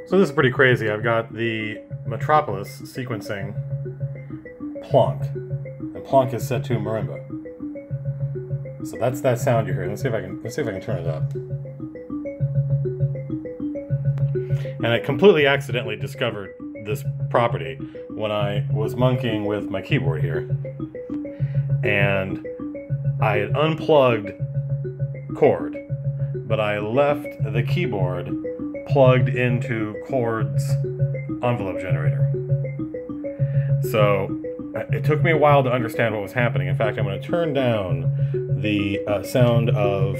So this is pretty crazy. I've got the Metropolis sequencing Plonk, and Plonk is set to Marimba. So that's that sound you hear. Let's see if I can turn it up. And I completely accidentally discovered this property when I was monkeying with my keyboard here, and I had unplugged chord, but I left the keyboard plugged into chord's envelope generator. So it took me a while to understand what was happening. In fact, I'm going to turn down the sound of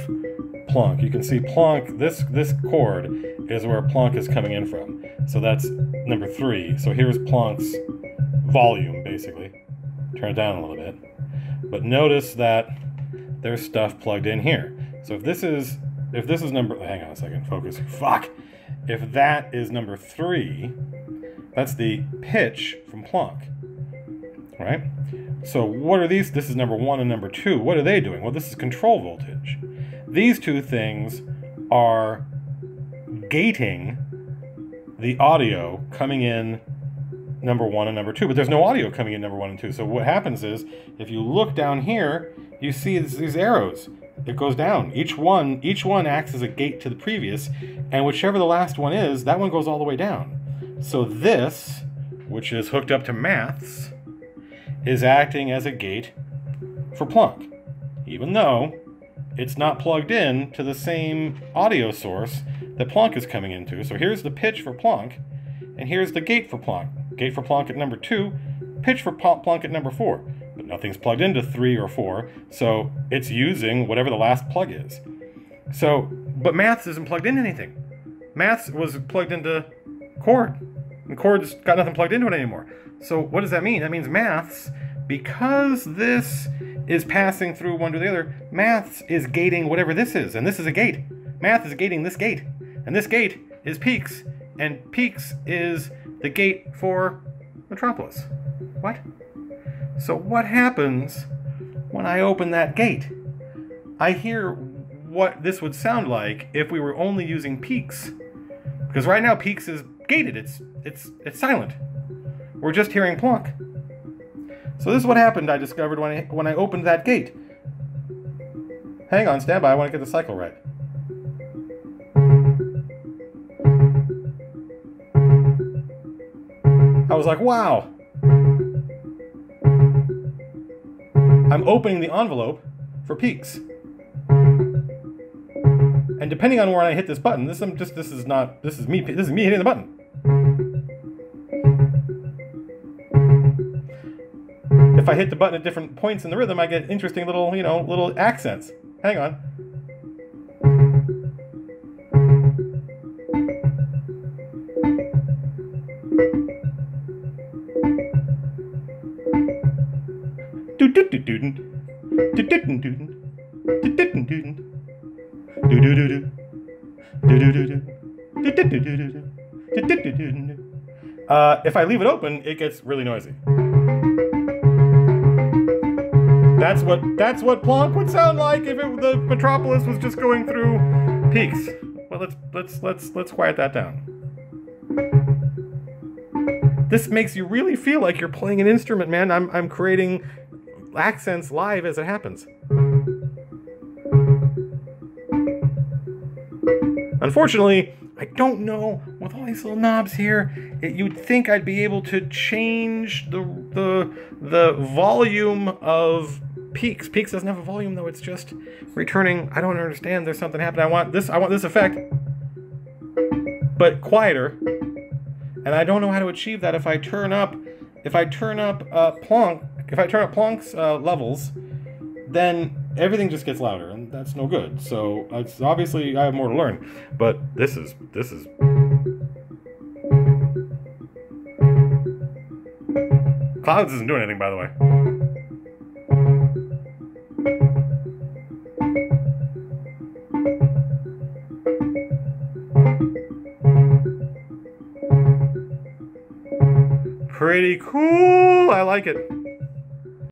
Plonk. You can see Plonk, this chord is where Plonk is coming in from. So that's number 3. So here's Plonk's volume, basically. Turn it down a little bit. But notice that there's stuff plugged in here. So if this is number, hang on a second, focus, fuck. If that is number 3, that's the pitch from Plonk, right? So what are these? This is number 1 and number 2. What are they doing? Well, this is control voltage. These two things are gating the audio coming in number 1 and number 2, but there's no audio coming in number 1 and 2. So what happens is, if you look down here, you see these arrows. It goes down. Each one acts as a gate to the previous, and whichever the last one is, that one goes all the way down. So this, which is hooked up to maths, is acting as a gate for Plonk, even though it's not plugged in to the same audio source that Plonk is coming into. So here's the pitch for Plonk, and here's the gate for Plonk. Gate for Plonk at number 2, pitch for Plonk at number 4. But nothing's plugged into 3 or 4, so it's using whatever the last plug is. So, but maths isn't plugged into anything. Maths was plugged into chord, and chord's got nothing plugged into it anymore. So what does that mean? That means maths, because this is passing through one to the other, maths is gating whatever this is, and this is a gate. Math is gating this gate, and this gate is Peaks, and Peaks is the gate for Metropolis. What? So what happens when I open that gate? I hear what this would sound like if we were only using Peaks. Because right now Peaks is gated, it's silent. We're just hearing Plonk. So this is what happened, I discovered when I opened that gate. Hang on, stand by, I want to get the cycle right. I was like, wow. I'm opening the envelope for Peaks. And depending on where I hit this button, this is me hitting the button. If I hit the button at different points in the rhythm, I get interesting little, little accents. Hang on. If I leave it open, it gets really noisy. That's what Plonk would sound like if the Metropolis was just going through Peaks. Well, let's quiet that down. This makes you really feel like you're playing an instrument, man. I'm creating accents live as it happens. Unfortunately, I don't know, with all these little knobs here, you'd think I'd be able to change the volume of Peaks. Peaks doesn't have a volume though, it's just returning. I don't understand, there's something happening. I want this effect, but quieter. And I don't know how to achieve that if I turn up Plonk's levels, then everything just gets louder, and that's no good. So it's obviously I have more to learn, but this is Clouds isn't doing anything, by the way. Pretty cool. I like it.